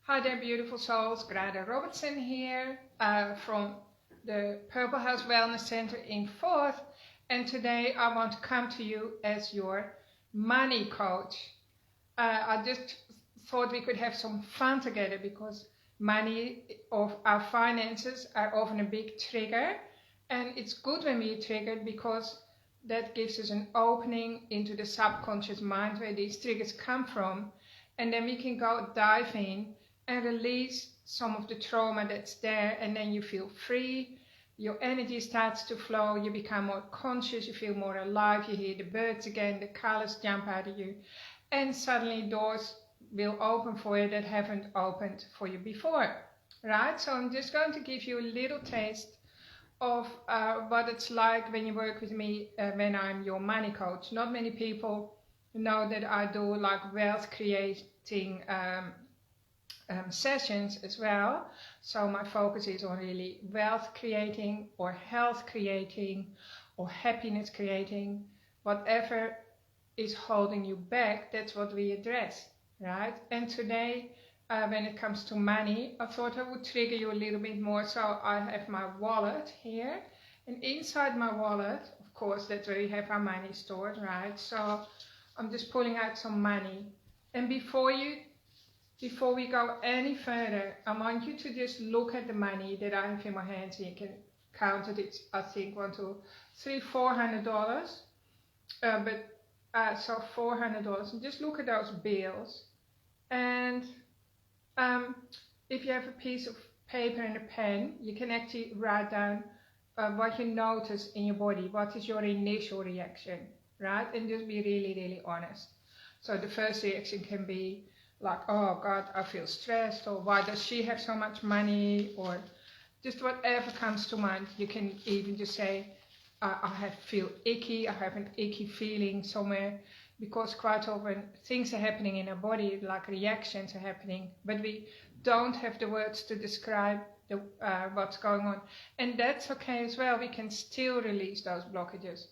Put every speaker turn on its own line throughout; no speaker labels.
Hi there, beautiful souls. Grada Robertson here from the Purple House Wellness Center in Forth. And today I want to come to you as your money coach. I just thought we could have some fun together because money of our finances are often a big trigger. And it's good when we're triggered because that gives us an opening into the subconscious mind where these triggers come from. And then we can go dive in and release some of the trauma that's there, and then you feel free, your energy starts to flow, you become more conscious, you feel more alive, you hear the birds again, the colors jump out of you, and suddenly doors will open for you that haven't opened for you before, right? So I'm just going to give you a little taste of what it's like when you work with me when I'm your money coach. Not many people know that I do like wealth creating sessions as well. So my focus is on really wealth creating or health creating or happiness creating. Whatever is holding you back, that's what we address, right? And today, when it comes to money, I thought I would trigger you a little bit more. So I have my wallet here, and inside my wallet, of course, that's where we have our money stored, right? So I'm just pulling out some money. And before we go any further, I want you to just look at the money that I have in my hands. You can count it. It's, I think, $1, 2, 3, $400. So $400. And just look at those bills. And if you have a piece of paper and a pen, you can actually write down what you notice in your body. What is your initial reaction, right? And just be really, really honest. So the first reaction can be like, oh God, I feel stressed, or why does she have so much money, or just whatever comes to mind. You can even just say, I feel icky, I have an icky feeling somewhere, because quite often things are happening in our body, like reactions are happening, but we don't have the words to describe what's going on. And that's okay as well. We can still release those blockages.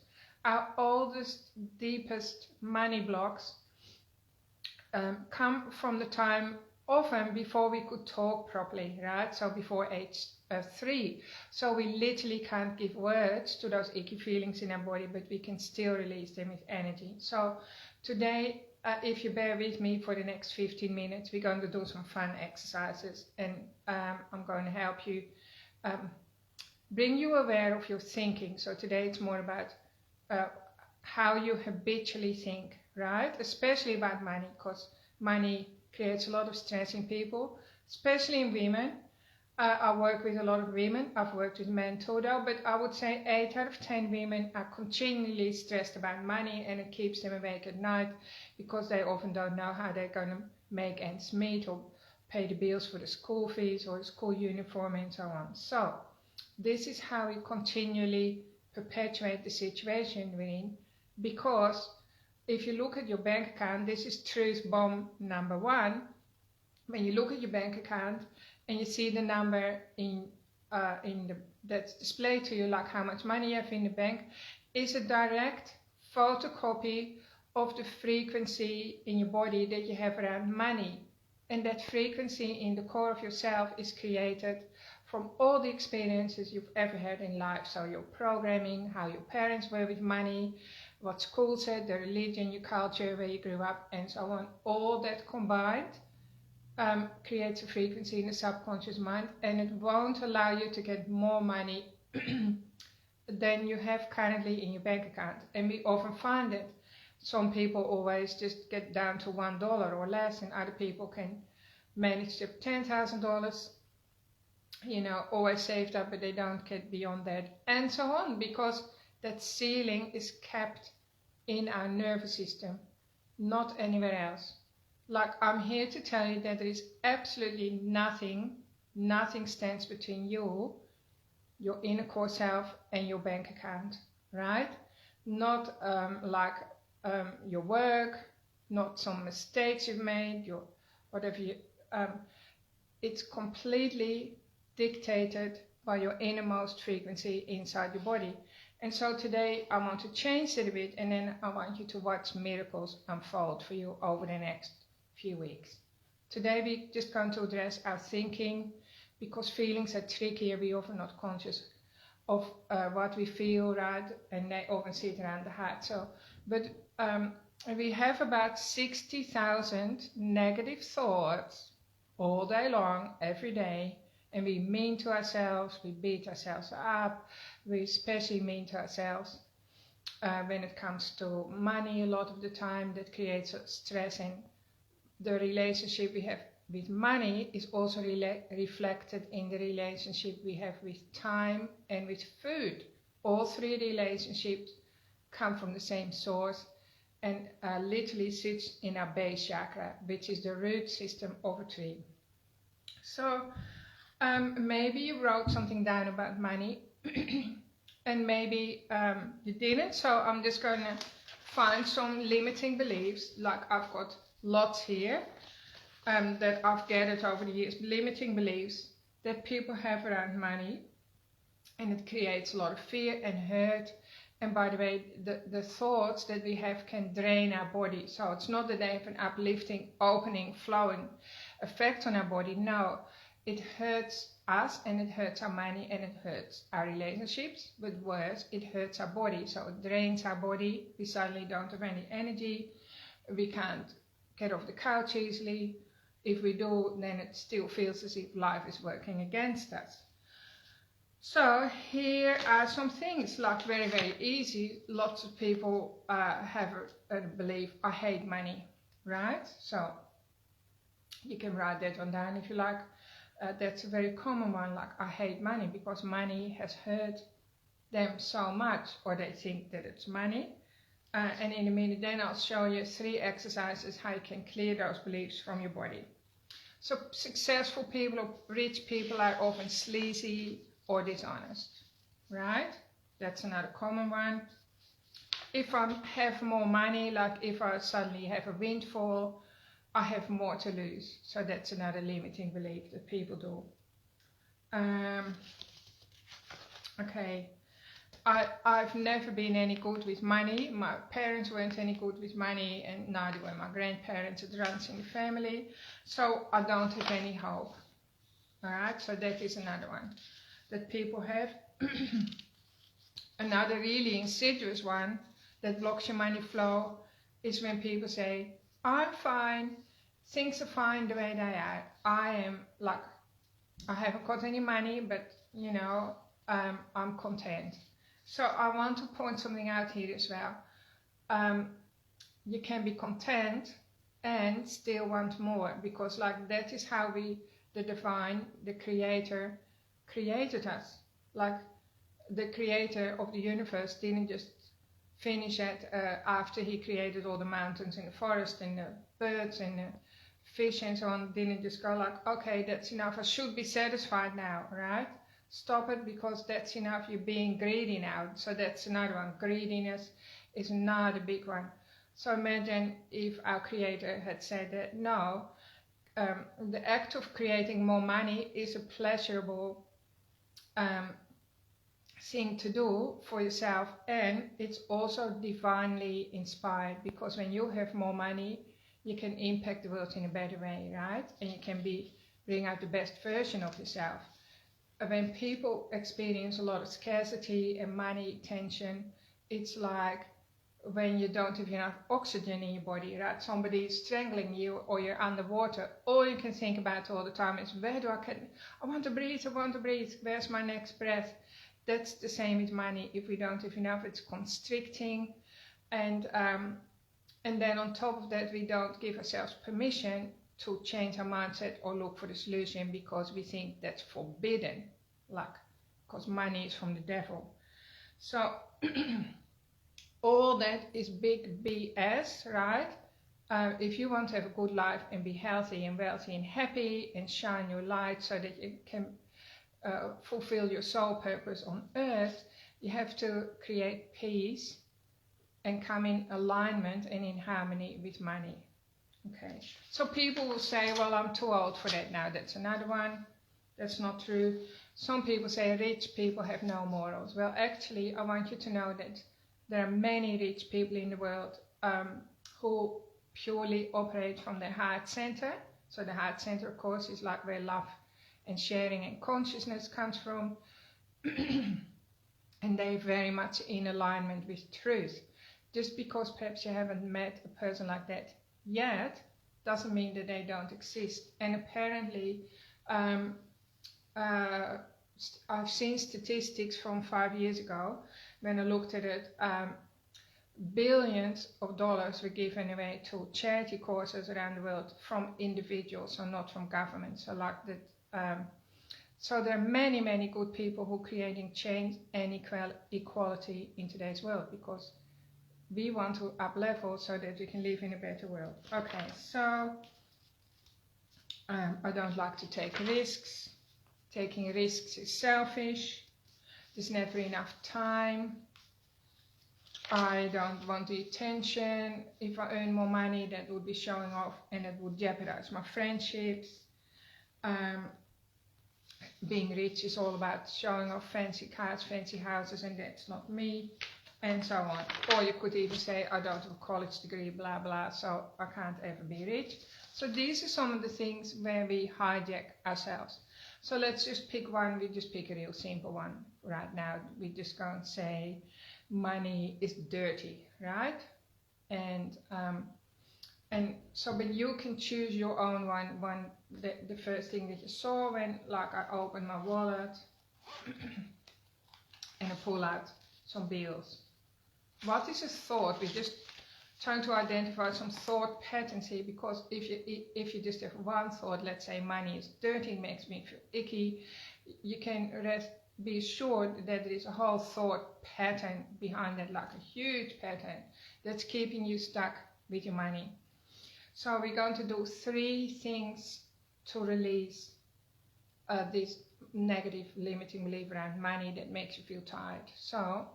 Our oldest, deepest money blocks come from the time often before we could talk properly, right? So before age 3. So we literally can't give words to those icky feelings in our body, but we can still release them with energy. So today, if you bear with me for the next 15 minutes, we're going to do some fun exercises, and I'm going to help you bring you aware of your thinking. So today it's more about how you habitually think, right? Especially about money, because money creates a lot of stress in people, especially in women. I work with a lot of women. I've worked with men too though, but I would say 8 out of 10 women are continually stressed about money, and it keeps them awake at night because they often don't know how they're going to make ends meet or pay the bills for the school fees or the school uniform and so on. So this is how we continually perpetuate the situation we're in, because if you look at your bank account, this is truth bomb number 1. When you look at your bank account and you see the number that's displayed to you, like how much money you have in the bank, is a direct photocopy of the frequency in your body that you have around money. And that frequency in the core of yourself is created from all the experiences you've ever had in life. So your programming, how your parents were with money, what school said, the religion, your culture, where you grew up, and so on. All that combined creates a frequency in the subconscious mind, and it won't allow you to get more money than you have currently in your bank account. And we often find that some people always just get down to $1 or less, and other people can manage to $10,000, you know, always saved up, but they don't get beyond that, and so on, because that ceiling is kept in our nervous system, not anywhere else. Like, I'm here to tell you that there is absolutely nothing stands between you, your inner core self, and your bank account, right? Not your work, not some mistakes you've made, your whatever you, it's completely dictated by your innermost frequency inside your body. And so today I want to change it a bit, and then I want you to watch miracles unfold for you over the next few weeks. Today we're just going to address our thinking, because feelings are tricky. We're often not conscious of what we feel, right? And they often sit around the heart. We have about 60,000 negative thoughts all day long, every day. And we mean to ourselves, we beat ourselves up, we especially mean to ourselves when it comes to money a lot of the time. That creates stress, and the relationship we have with money is also reflected in the relationship we have with time and with food. All three relationships come from the same source and literally sits in our base chakra, which is the root system of a tree. So maybe you wrote something down about money and maybe you didn't. So I'm just going to find some limiting beliefs, like I've got lots here that I've gathered over the years, limiting beliefs that people have around money, and it creates a lot of fear and hurt. And by the way, the thoughts that we have can drain our body. So it's not that they have an uplifting, opening, flowing effect on our body. No, it hurts us and it hurts our money and it hurts our relationships. But worse, it hurts our body. So it drains our body. We suddenly don't have any energy. We can't get off the couch easily. If we do, then it still feels as if life is working against us. So here are some things, like very, very easy. Lots of people have a belief, I hate money, right? So you can write that one down if you like. That's a very common one, like I hate money because money has hurt them so much, or they think that it's money. And in a minute then I'll show you 3 exercises how you can clear those beliefs from your body. So successful people or rich people are often sleazy or dishonest, right? That's another common one. If I have more money, like if I suddenly have a windfall, I have more to lose. So that's another limiting belief that people do. Okay. I've never been any good with money. My parents weren't any good with money, and neither were my grandparents. It runs in the family, so I don't have any hope. Alright, so that is another one that people have. Another really insidious one that blocks your money flow is when people say, I'm fine, things are fine the way they are. I am like, I haven't got any money, but you know, I'm content. So I want to point something out here as well. You can be content and still want more, because like that is how the divine, the creator, created us. Like the creator of the universe didn't just finish it after he created all the mountains and the forest and the birds and the fish and so on. Didn't just go like, okay, that's enough, I should be satisfied now, right? Stop it, because that's enough, you're being greedy now. So that's another one. Greediness is not a big one. So imagine if our creator had said that, no, the act of creating more money is a pleasurable thing to do for yourself, and it's also divinely inspired, because when you have more money, you can impact the world in a better way, right? And you can bring out the best version of yourself. When people experience a lot of scarcity and money tension, it's like when you don't have enough oxygen in your body, right? Somebody is strangling you, or you're underwater. All you can think about all the time is, where do I want to breathe, where's my next breath? That's the same with money. If we don't have enough, it's constricting. And then on top of that, we don't give ourselves permission to change our mindset or look for the solution, because we think that's forbidden, like, because money is from the devil. So all that is big BS, right? If you want to have a good life and be healthy and wealthy and happy and shine your light so that you can fulfill your soul purpose on earth, you have to create peace and come in alignment and in harmony with money. Okay, so people will say, well, I'm too old for that now. That's another one. That's not true. Some people say rich people have no morals. Well, actually, I want you to know that there are many rich people in the world who purely operate from their heart center. So the heart center, of course, is like where love and sharing and consciousness comes from. And they're very much in alignment with truth. Just because perhaps you haven't met a person like that yet, doesn't mean that they don't exist. And apparently, I've seen statistics from 5 years ago when I looked at it. Billions of dollars were given away to charity causes around the world from individuals, so not from governments. So like that. So there are many, many good people who are creating change and equality in today's world, because we want to up level so that we can live in a better world. Okay, so I don't like to take risks. Taking risks is selfish. There's never enough time. I don't want the attention. If I earn more money, that would be showing off and it would jeopardize my friendships. Being rich is all about showing off fancy cars, fancy houses, and that's not me, and so on. Or you could even say, I don't have a college degree, blah, blah, so I can't ever be rich. So these are some of the things where we hijack ourselves. So let's just pick one. We just pick a real simple one right now. We just go and say, money is dirty, right? And so, but you can choose your own one. The first thing that you saw when, like, I opened my wallet and I pull out some bills. What is a thought? We're just trying to identify some thought patterns here, because if you just have one thought, let's say money is dirty, it makes me feel icky, you can be assured that there is a whole thought pattern behind that, like a huge pattern that's keeping you stuck with your money. So we're going to do 3 things to release this negative limiting belief around money that makes you feel tired. So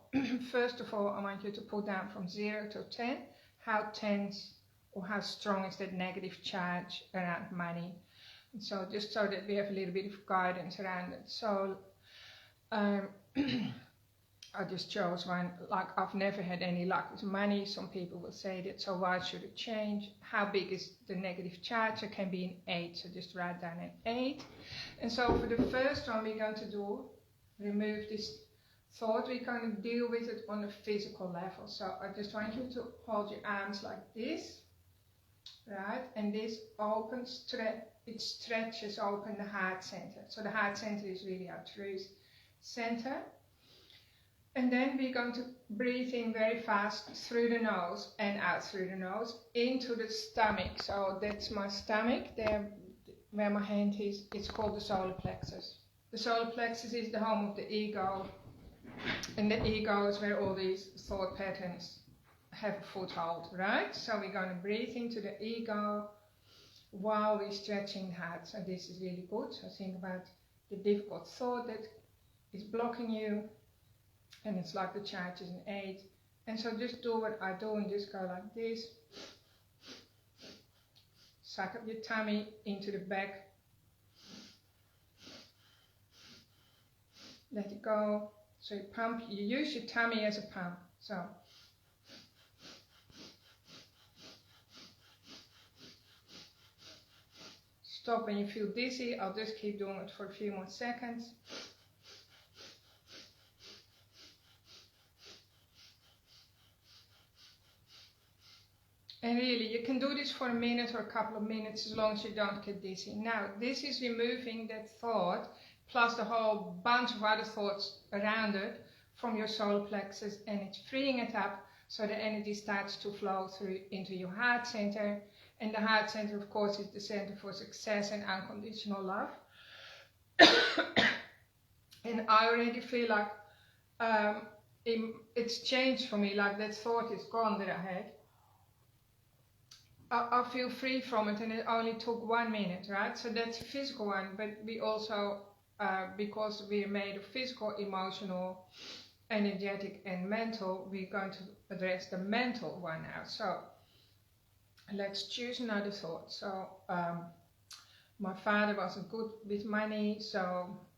first of all, I want you to put down from 0 to 10 how tense or how strong is that negative charge around money. And so just so that we have a little bit of guidance around it. So I just chose one, like I've never had any luck with money. Some people will say that, so why should it change? How big is the negative charge? It can be an 8, so just write down an 8. And so for the first one we're going to do, remove this thought, we're going to deal with it on a physical level. So I just want you to hold your arms like this, right? And this opens, it stretches open the heart center. So the heart center is really our truth center. And then we're going to breathe in very fast through the nose and out through the nose into the stomach. So that's my stomach, there where my hand is. It's called the solar plexus. The solar plexus is the home of the ego. And the ego is where all these thought patterns have a foothold, right? So we're going to breathe into the ego while we're stretching the heart. So this is really good. So think about the difficult thought that is blocking you. And it's like the charge is an 8. And so just do what I do and just go like this. Suck up your tummy into the back. Let it go. So you pump, you use your tummy as a pump. So stop when you feel dizzy. I'll just keep doing it for a few more seconds. And really, you can do this for a minute or a couple of minutes as long as you don't get dizzy. Now, this is removing that thought, plus the whole bunch of other thoughts around it from your solar plexus, and it's freeing it up so the energy starts to flow through into your heart center. And the heart center, of course, is the center for success and unconditional love. And I already feel like it's changed for me, like that thought is gone that I had. I feel free from it, and it only took 1 minute, right? So that's a physical one, but we also, because we're made of physical, emotional, energetic, and mental, we're going to address the mental one now. So let's choose another thought. So my father wasn't good with money,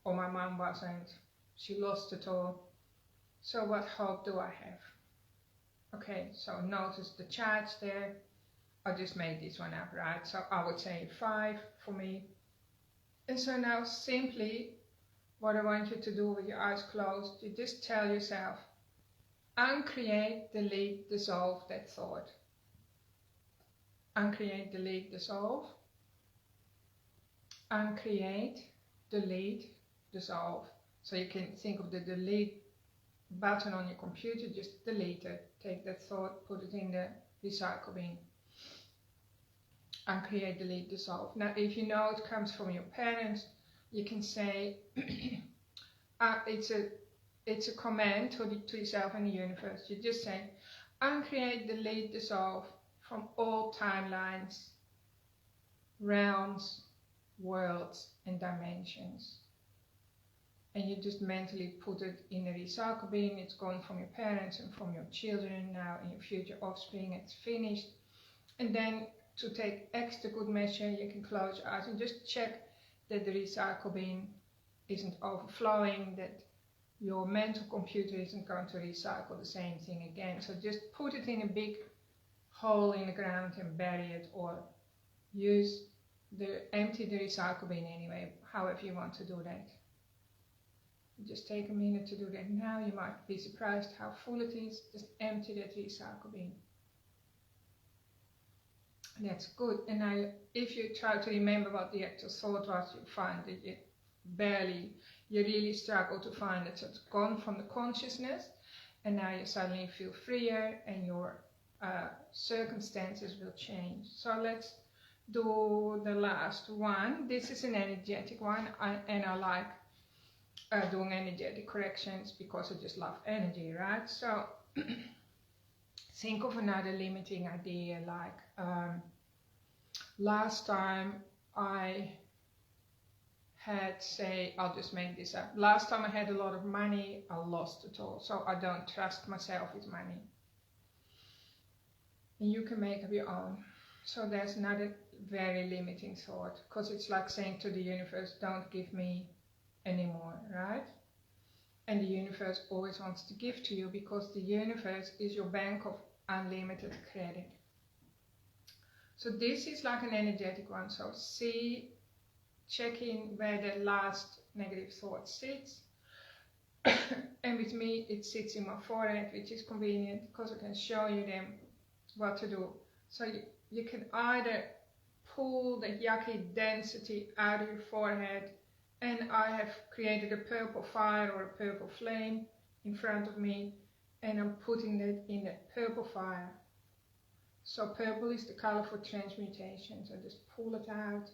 or my mom wasn't. She lost it all. So what hope do I have? Okay, so notice the charge there. I just made this one up, right? So I would say 5 for me. And so now simply what I want you to do with your eyes closed, you just tell yourself, uncreate, delete, dissolve that thought. Uncreate, delete, dissolve. Uncreate, delete, dissolve. So you can think of the delete button on your computer, just delete it. Take that thought, put it in the recycle bin. Uncreate, delete, dissolve. Now if you know it comes from your parents, you can say, it's a command to yourself and the universe. You just say, uncreate, delete, dissolve from all timelines, realms, worlds and dimensions. And you just mentally put it in the recycle bin. It's gone from your parents and from your children, now in your future offspring, it's finished. And then to take extra good measure, you can close your eyes and just check that the recycle bin isn't overflowing, that your mental computer isn't going to recycle the same thing again. So just put it in a big hole in the ground and bury it, or empty the recycle bin anyway, however you want to do that. Just take a minute to do that now. You might be surprised how full it is. Just empty that recycle bin. That's good. And now if you try to remember what the actual thought was, you find that you really struggle to find it. So it's gone from the consciousness, and now you suddenly feel freer and your circumstances will change. So let's do the last one. This is an energetic one, and I like doing energetic corrections because I just love energy, right? So think of another limiting idea, like last time I had, say, I'll just make this up. Last time I had a lot of money, I lost it all. So I don't trust myself with money. And you can make up your own. So there's another very limiting thought, because it's like saying to the universe, don't give me anymore, right? And the universe always wants to give to you, because the universe is your bank of unlimited credit. So this is like an energetic one. So check in where the last negative thought sits. And with me it sits in my forehead, which is convenient because I can show you them what to do. So you can either pull the yucky density out of your forehead, and I have created a purple fire or a purple flame in front of me, and I'm putting that in the purple fire. So purple is the color for transmutation. So just pull it out,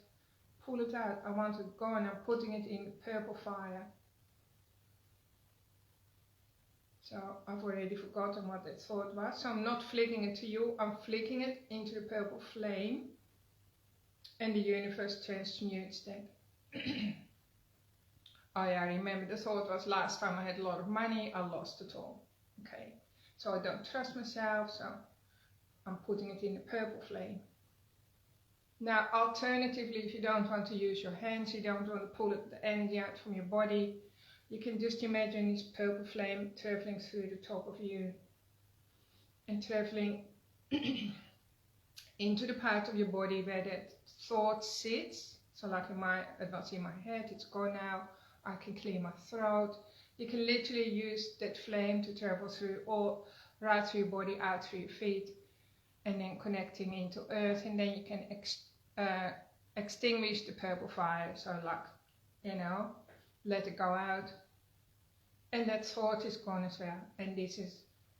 I want it gone, I'm putting it in the purple fire. So I've already forgotten what that thought was. So I'm not flicking it to you, I'm flicking it into the purple flame, and the universe transmutes that. Oh yeah, I remember the thought was, last time I had a lot of money, I lost it all. Okay, so I don't trust myself, so I'm putting it in the purple flame. Now alternatively, if you don't want to use your hands, you don't want to pull the energy out from your body, you can just imagine this purple flame traveling through the top of you and traveling into the part of your body where that thought sits. So like it was in my head, it's gone now, I can clear my throat. You can literally use that flame to travel through right through your body, out through your feet, and then connecting into earth, and then you can extinguish the purple fire. So like, let it go out, and that thought is gone as well. And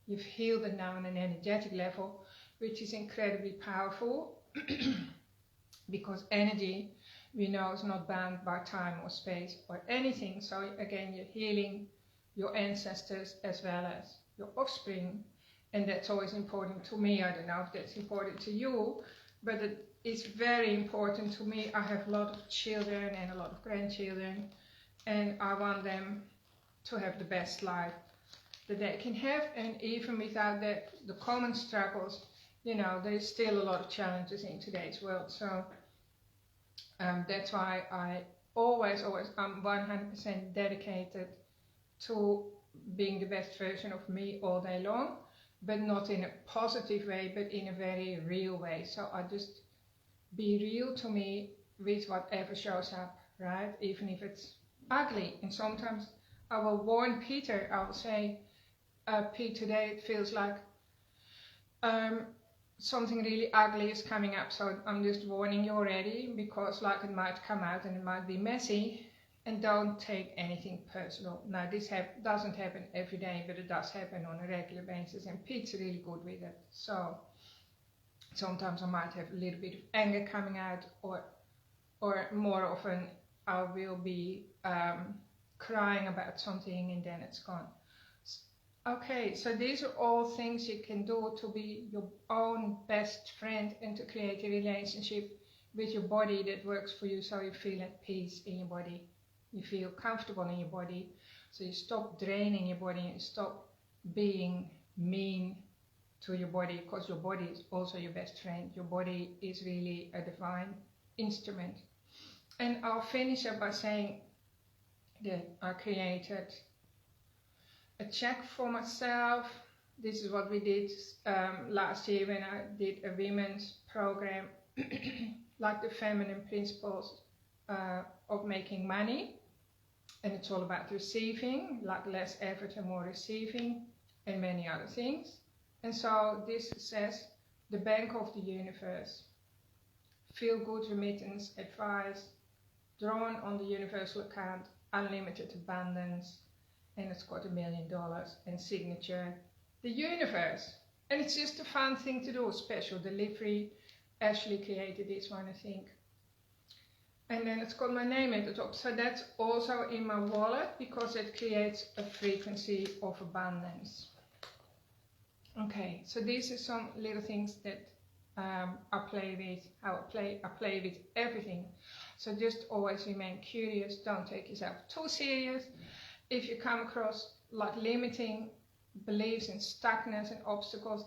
you've healed it now on an energetic level, which is incredibly powerful because energy, we know, is not bound by time or space or anything. So again, you're healing your ancestors as well as your offspring, and that's always important to me. I don't know if that's important to you, but it is very important to me. I have a lot of children and a lot of grandchildren, and I want them to have the best life that they can have. And even without that, the common struggles, there's still a lot of challenges in today's world. So that's why I'm 100% dedicated to being the best version of me all day long. but not in a positive way, but in a very real way. So I just be real to me with whatever shows up, right? Even if it's ugly. And sometimes I will warn Peter, I will say, Pete, today it feels like something really ugly is coming up, so I'm just warning you already, because like it might come out and it might be messy. And don't take anything personal. Now this doesn't happen every day, but it does happen on a regular basis, and Pete's really good with it. So sometimes I might have a little bit of anger coming out, or more often I will be crying about something and then it's gone. Okay, so these are all things you can do to be your own best friend and to create a relationship with your body that works for you, so you feel at peace in your body. You feel comfortable in your body, so you stop draining your body and stop being mean to your body, because your body is also your best friend. Your body is really a divine instrument. And I'll finish up by saying that I created a check for myself. This is what we did last year when I did a women's program, like the feminine principles of making money. And it's all about receiving, like less effort and more receiving, and many other things. And so this says, the Bank of the Universe, feel good remittance advice, drawn on the universal account, unlimited abundance, and it's got $1 million and signature, the universe. And it's just a fun thing to do, special delivery. Ashley created this one, I think. And then it's got my name at the top. So that's also in my wallet, because it creates a frequency of abundance. Okay, so these are some little things that I play with, how I play with everything. So just always remain curious, don't take yourself too serious. If you come across like limiting beliefs and stuckness and obstacles,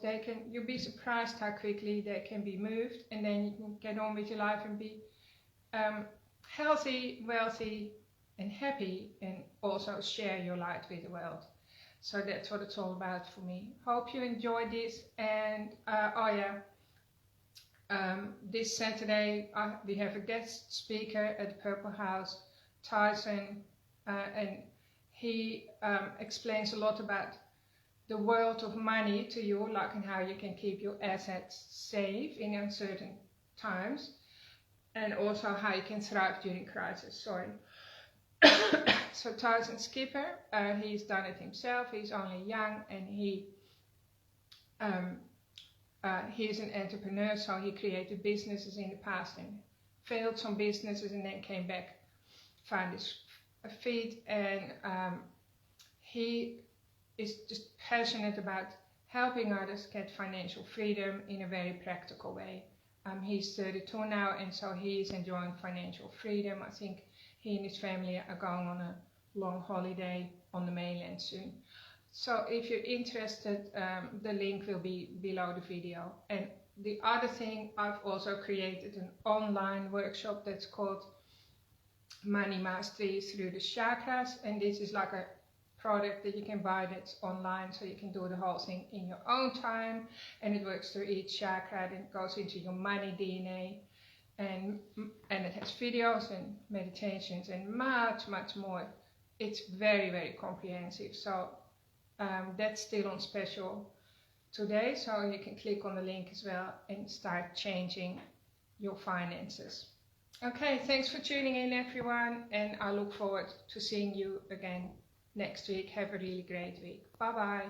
you'll be surprised how quickly they can be moved, and then you can get on with your life and be healthy, wealthy and happy, and also share your light with the world. So that's what it's all about for me. Hope you enjoyed this. And this Saturday we have a guest speaker at the Purple House, Tyson, and he explains a lot about the world of money to you, like and how you can keep your assets safe in uncertain times, and also how you can thrive during crisis. So Tyson Skipper, he's done it himself. He's only young, and he's an entrepreneur, so he created businesses in the past and failed some businesses, and then came back, found his feet, and he is just passionate about helping others get financial freedom in a very practical way. He's 32 now, and so he's enjoying financial freedom. I think he and his family are going on a long holiday on the mainland soon. So if you're interested, the link will be below the video. And the other thing, I've also created an online workshop that's called Money Mastery Through the Chakras, and this is like a product that you can buy that's online, so you can do the whole thing in your own time, and it works through each chakra, and it goes into your money DNA, and it has videos and meditations and much more. It's very, very comprehensive. So that's still on special today, so you can click on the link as well and start changing your finances. Okay, thanks for tuning in, everyone, and I look forward to seeing you again next week. Have a really great week. Bye bye.